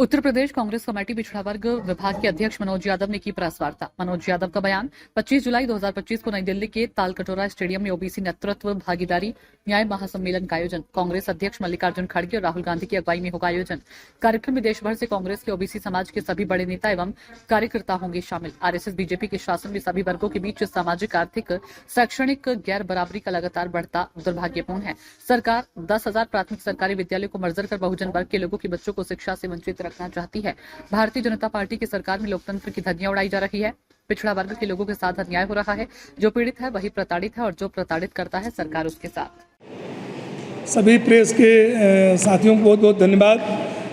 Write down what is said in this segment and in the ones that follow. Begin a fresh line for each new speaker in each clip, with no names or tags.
Uttar Pradesh Congress committee पिछड़ा वर्ग विभाग के अध्यक्ष मनोज यादव ने की प्रेस वार्ता। मनोज यादव का बयान 25 जुलाई 2025 को नई दिल्ली के तालकटोरा स्टेडियम में ओबीसी नेतृत्व भागीदारी न्याय महासम्मेलन का आयोजन। कांग्रेस अध्यक्ष मल्लिकार्जुन खड़गे और राहुल गांधी की अगुवाई में होगा आयोजन। कार्यक्रम में देश भर से कांग्रेस के ओबीसी समाज के सभी बड़े नेता एवं कार्यकर्ता होंगे शामिल। आरएसएस बीजेपी के शासन में सभी वर्गों के बीच सामाजिक आर्थिक शैक्षणिक गैर बराबरी का लगातार बढ़ता दुर्भाग्यपूर्ण है। सरकार 10,000 प्राथमिक सरकारी विद्यालयों को मर्जर कर बहुजन वर्ग के लोगों के बच्चों को शिक्षा से वंचित रखना चाहती है। भारतीय जनता पार्टी की सरकार में लोकतंत्र की धज्जियां उड़ाई जा रही है। पिछड़ा वर्ग के लोगों के साथ अन्याय हो रहा है। जो पीड़ित है वही प्रताड़ित है और जो प्रताड़ित करता है सरकार उसके साथ।
सभी प्रेस के साथियों को बहुत बहुत धन्यवाद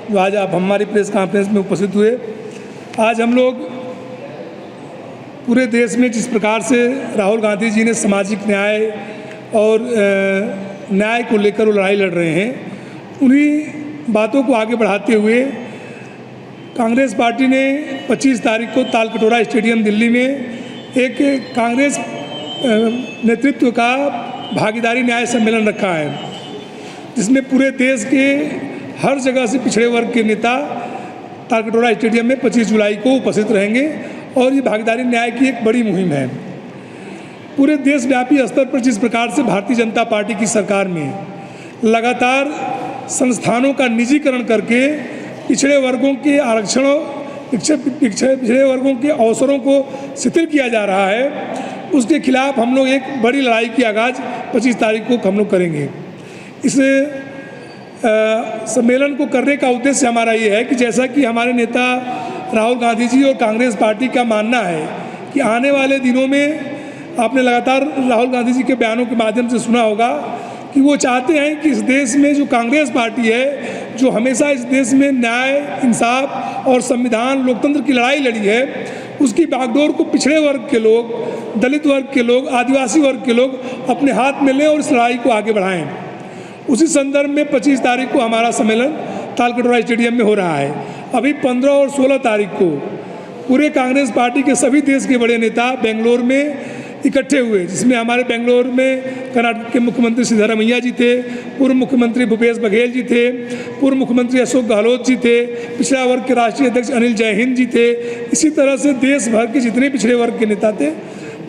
जो आज आप हमारी प्रेस कॉन्फ्रेंस में उपस्थित हुए। आज हम लोग पूरे देश में जिस प्रकार से राहुल गांधी जी ने सामाजिक न्याय और न्याय को लेकर वो लड़ाई लड़ रहे हैं, उन्हीं बातों को आगे बढ़ाते हुए कांग्रेस पार्टी ने 25 तारीख को तालकटोरा स्टेडियम दिल्ली में एक कांग्रेस नेतृत्व का भागीदारी न्याय सम्मेलन रखा है, जिसमें पूरे देश के हर जगह से पिछड़े वर्ग के नेता तालकटोरा स्टेडियम में 25 जुलाई को उपस्थित रहेंगे और ये भागीदारी न्याय की एक बड़ी मुहिम है। पूरे देशव्यापी स्तर पर जिस प्रकार से भारतीय जनता पार्टी की सरकार में लगातार संस्थानों का निजीकरण करके पिछड़े वर्गों के आरक्षणों पिछड़े वर्गों के अवसरों को शिथिल किया जा रहा है, उसके खिलाफ हम लोग एक बड़ी लड़ाई की आगाज़ 25 तारीख को हम लोग करेंगे। इस सम्मेलन को करने का उद्देश्य हमारा ये है कि जैसा कि हमारे नेता राहुल गांधी जी और कांग्रेस पार्टी का मानना है कि आने वाले दिनों में आपने लगातार राहुल गांधी जी के बयानों के माध्यम से सुना होगा कि वो चाहते हैं कि इस देश में जो कांग्रेस पार्टी है, जो हमेशा इस देश में न्याय, इंसाफ और संविधान लोकतंत्र की लड़ाई लड़ी है, उसकी बागडोर को पिछड़े वर्ग के लोग, दलित वर्ग के लोग, आदिवासी वर्ग के लोग अपने हाथ में लें और इस लड़ाई को आगे बढ़ाएं। उसी संदर्भ में 25 तारीख को हमारा सम्मेलन तालकटोरा स्टेडियम में हो रहा है। अभी 15 और 16 तारीख को पूरे कांग्रेस पार्टी के सभी देश के बड़े नेता बेंगलोर में इकट्ठे हुए, जिसमें हमारे बेंगलोर में कर्नाटक के मुख्यमंत्री सिद्धरामैया जी थे, पूर्व मुख्यमंत्री भूपेश बघेल जी थे, पूर्व मुख्यमंत्री अशोक गहलोत जी थे, पिछड़ा वर्ग के राष्ट्रीय अध्यक्ष अनिल जयहिंद जी थे। इसी तरह से देश भर के जितने पिछड़े वर्ग के नेता थे,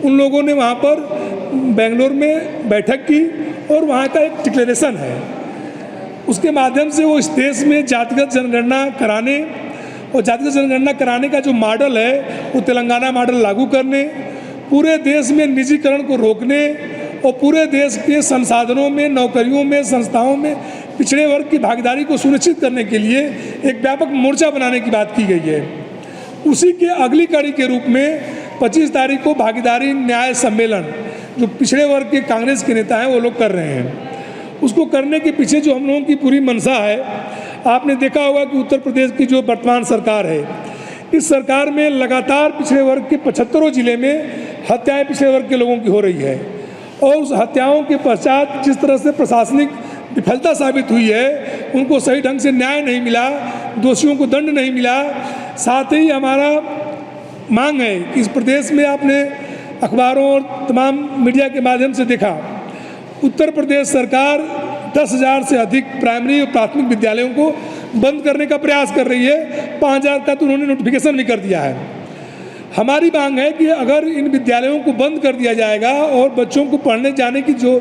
उन लोगों ने वहाँ पर बेंगलोर में बैठक की और वहाँ का एक डिक्लेरेशन है, उसके माध्यम से वो इस देश में जातिगत जनगणना कराने और जातिगत जनगणना कराने का जो मॉडल है वो तेलंगाना मॉडल लागू करने, पूरे देश में निजीकरण को रोकने और पूरे देश के संसाधनों में, नौकरियों में, संस्थाओं में पिछड़े वर्ग की भागीदारी को सुनिश्चित करने के लिए एक व्यापक मोर्चा बनाने की बात की गई है। उसी के अगली कड़ी के रूप में 25 तारीख को भागीदारी न्याय सम्मेलन जो पिछड़े वर्ग के कांग्रेस के नेता हैं वो लोग कर रहे हैं। उसको करने के पीछे जो हम लोगों की पूरी मंशा है, आपने देखा होगा कि उत्तर प्रदेश की जो वर्तमान सरकार है, इस सरकार में लगातार पिछड़े वर्ग के 75 जिले में हत्याएं पिछड़े वर्ग के लोगों की हो रही है और उस हत्याओं के पश्चात जिस तरह से प्रशासनिक विफलता साबित हुई है, उनको सही ढंग से न्याय नहीं मिला, दोषियों को दंड नहीं मिला। साथ ही हमारा मांग है कि इस प्रदेश में आपने अखबारों और तमाम मीडिया के माध्यम से देखा, उत्तर प्रदेश सरकार 10,000 से अधिक प्राइमरी और प्राथमिक विद्यालयों को बंद करने का प्रयास कर रही है। 5,000 का तो उन्होंने नोटिफिकेशन भी कर दिया है। हमारी मांग है कि अगर इन विद्यालयों को बंद कर दिया जाएगा और बच्चों को पढ़ने जाने की जो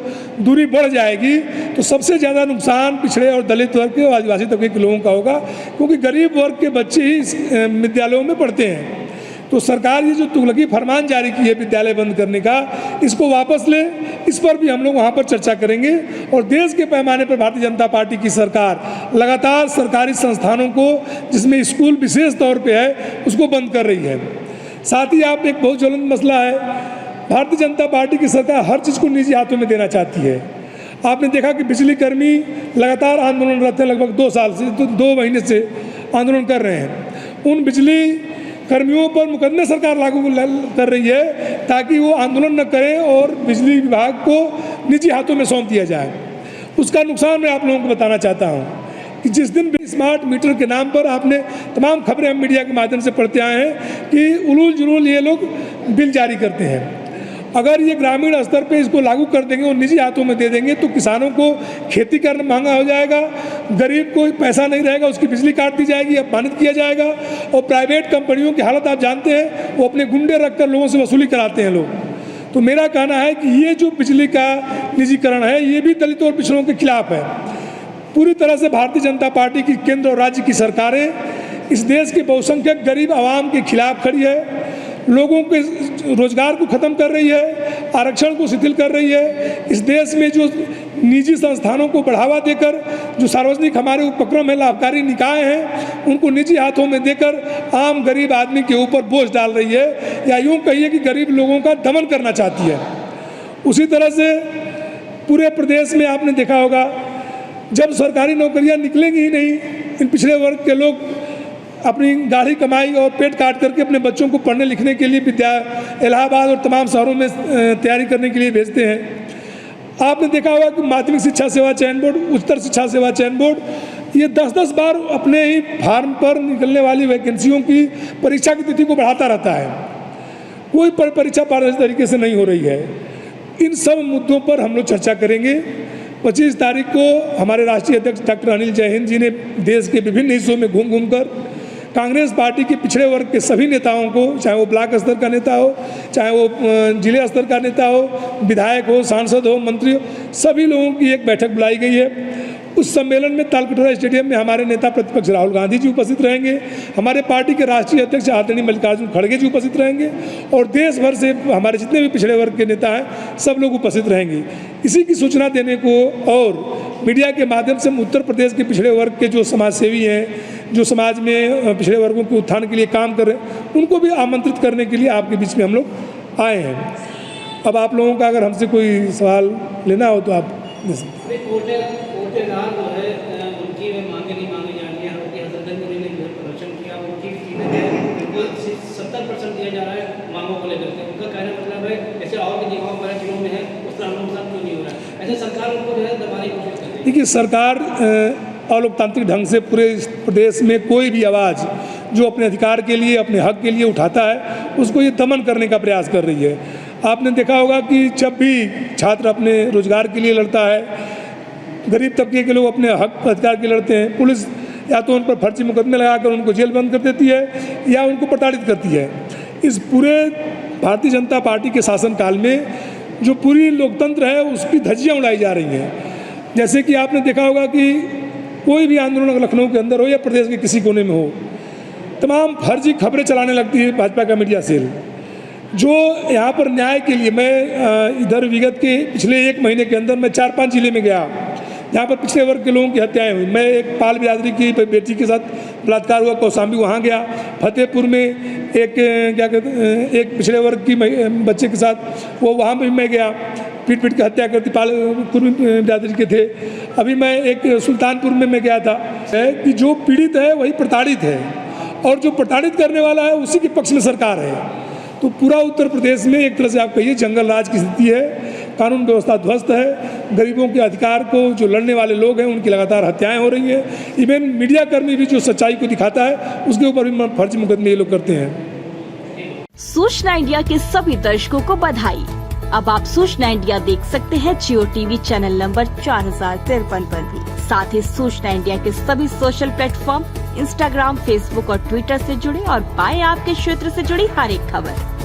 दूरी बढ़ जाएगी, तो सबसे ज़्यादा नुकसान पिछड़े और दलित वर्ग के और आदिवासी तबके के लोगों का होगा, क्योंकि गरीब वर्ग के बच्चे ही इस विद्यालयों में पढ़ते हैं। तो सरकार ये जो तुगलकी फरमान जारी की है विद्यालय बंद करने का, इसको वापस ले, इस पर भी हम लोग वहाँ पर चर्चा करेंगे। और देश के पैमाने पर भारतीय जनता पार्टी की सरकार लगातार सरकारी संस्थानों को, जिसमें स्कूल विशेष तौर पे है, उसको बंद कर रही है। साथ ही आप एक बहुत ज्वलंत मसला है, भारतीय जनता पार्टी की सरकार हर चीज़ को निजी हाथों में देना चाहती है। आपने देखा कि बिजली कर्मी लगातार आंदोलनरत हैं, लगभग 2 साल से 2 महीने से आंदोलन कर रहे हैं। उन बिजली कर्मियों पर मुकदमे सरकार लागू कर रही है ताकि वो आंदोलन न करें और बिजली विभाग को निजी हाथों में सौंप दिया जाए। उसका नुकसान मैं आप लोगों को बताना चाहता हूँ कि जिस दिन स्मार्ट मीटर के नाम पर आपने तमाम खबरें हम मीडिया के माध्यम से पढ़ते आए हैं कि उलूल जुलूल ये लोग बिल जारी करते हैं अगर ये ग्रामीण स्तर पे इसको लागू कर देंगे और निजी हाथों में दे देंगे तो किसानों को खेती करना महंगा हो जाएगा, गरीब को पैसा नहीं रहेगा, उसकी बिजली काट दी जाएगी, अपमानित किया जाएगा। और प्राइवेट कंपनियों की हालत आप जानते हैं, वो अपने गुंडे रखकर लोगों से वसूली कराते हैं लोग। तो मेरा कहना है कि ये जो बिजली का निजीकरण है ये भी दलितों और पिछड़ों के खिलाफ है। पूरी तरह से भारतीय जनता पार्टी की केंद्र और राज्य की सरकारें इस देश के बहुसंख्यक गरीब आवाम के खिलाफ खड़ी है, लोगों के रोजगार को ख़त्म कर रही है, आरक्षण को शिथिल कर रही है। इस देश में जो निजी संस्थानों को बढ़ावा देकर जो सार्वजनिक हमारे उपक्रम है, लाभकारी निकाय हैं, उनको निजी हाथों में देकर आम गरीब आदमी के ऊपर बोझ डाल रही है, या यूँ कहिए कि गरीब लोगों का दमन करना चाहती है। उसी तरह से पूरे प्रदेश में आपने देखा होगा, जब सरकारी नौकरियां निकलेंगी ही नहीं, इन पिछड़े वर्ग के लोग अपनी गाढ़ी कमाई और पेट काट करके अपने बच्चों को पढ़ने लिखने के लिए इलाहाबाद और तमाम शहरों में तैयारी करने के लिए भेजते हैं। आपने देखा होगा कि माध्यमिक शिक्षा सेवा चयन बोर्ड, उच्चतर शिक्षा सेवा चयन बोर्ड ये 10-10 बार अपने ही फार्म पर निकलने वाली वैकेंसियों की परीक्षा की तिथि को बढ़ाता रहता है। कोई परीक्षा पारदर्शी तरीके से नहीं हो रही है। इन सब मुद्दों पर हम लोग चर्चा करेंगे। 25 तारीख को हमारे राष्ट्रीय अध्यक्ष डॉक्टर अनिल जैन जी ने देश के विभिन्न हिस्सों में घूम घूम कर कांग्रेस पार्टी के पिछड़े वर्ग के सभी नेताओं को, चाहे वो ब्लॉक स्तर का नेता हो, चाहे वो जिले स्तर का नेता हो, विधायक हो, सांसद हो, मंत्री हो, सभी लोगों की एक बैठक बुलाई गई है। उस सम्मेलन में तालकटोरा स्टेडियम में हमारे नेता प्रतिपक्ष राहुल गांधी जी उपस्थित रहेंगे, हमारे पार्टी के राष्ट्रीय अध्यक्ष आदरणीय मल्लिकार्जुन खड़गे जी उपस्थित रहेंगे और देश भर से हमारे जितने भी पिछड़े वर्ग के नेता हैं सब लोग उपस्थित रहेंगे। इसी की सूचना देने को और मीडिया के माध्यम से हम उत्तर प्रदेश के पिछड़े वर्ग के जो समाज सेवी हैं, जो समाज में पिछड़े वर्गों के उत्थान के लिए काम कर रहे हैं, उनको भी आमंत्रित करने के लिए आपके बीच में हम लोग आए हैं। अब आप लोगों का अगर हमसे कोई सवाल लेना हो तो आप ले सकते हैं।
कोटेदार जो है उनकी मांगे नहीं मांगी जा रही है, हालांकि हजरतगंज में उन्होंने जो प्रदर्शन किया उनकी चीज़ें है उनको 70% दिया जा रहा है मांगों को लेकर के। उनका कहना मतलब है जैसे और भी जगहों पर जिलों में है उस तरह हम लोग साथ क्यों नहीं हो रहा है, ऐसे सरकार उनको जो है दबाने की कोशिश करती है।
देखिए, सरकार अलोकतांत्रिक ढंग से पूरे प्रदेश में कोई भी आवाज़ जो अपने अधिकार के लिए, अपने हक के लिए उठाता है उसको ये दमन करने का प्रयास कर रही है। आपने देखा होगा कि जब भी छात्र अपने रोजगार के लिए लड़ता है, गरीब तबके के लोग अपने हक अधिकार के लड़ते हैं, पुलिस या तो उन पर फर्जी मुकदमे लगाकर उनको जेल बंद कर देती है या उनको प्रताड़ित करती है। इस पूरे भारतीय जनता पार्टी के शासनकाल में जो पूरी लोकतंत्र है उसकी धज्जियाँ उड़ाई जा रही हैं। जैसे कि आपने देखा होगा कि कोई भी आंदोलन लखनऊ के अंदर हो या प्रदेश के किसी कोने में हो, तमाम फर्जी खबरें चलाने लगती है भाजपा का मीडिया सेल। जो यहाँ पर न्याय के लिए, मैं इधर विगत के पिछले 1 महीने के अंदर मैं 4-5 जिले में गया जहाँ पर पिछड़े वर्ग के लोगों की हत्याएं हुई। मैं एक पाल बिरादरी की बेटी के साथ बलात्कार हुआ, कौशाम्बी, वहाँ गया। फतेहपुर में एक क्या कहते हैं, एक पिछड़े वर्ग की बच्चे के साथ वो वहाँ भी मैं गया, पीट के हत्या करती, पालपुर में बिरादरी के थे। अभी मैं एक सुल्तानपुर में मैं गया था। है कि जो पीड़ित है वही प्रताड़ित है और जो प्रताड़ित करने वाला है उसी के पक्ष में सरकार है। तो पूरा उत्तर प्रदेश में एक तरह से आप कहिए जंगल राज की स्थिति है, कानून व्यवस्था ध्वस्त है, गरीबों के अधिकार को जो लड़ने वाले लोग हैं उनकी लगातार हत्याएं हो रही हैं। इवन मीडिया कर्मी भी जो सच्चाई को दिखाता है उसके ऊपर भी फर्जी मुकदमे ये लोग करते हैं।
सूचना इंडिया के सभी दर्शकों को बधाई। अब आप सूचना इंडिया देख सकते हैं जियो टीवी चैनल नंबर 4053 पर भी। साथ ही सूचना इंडिया के सभी सोशल प्लेटफॉर्म इंस्टाग्राम, फेसबुक और ट्विटर से जुड़े और पाएं आपके क्षेत्र से जुड़ी हर एक खबर।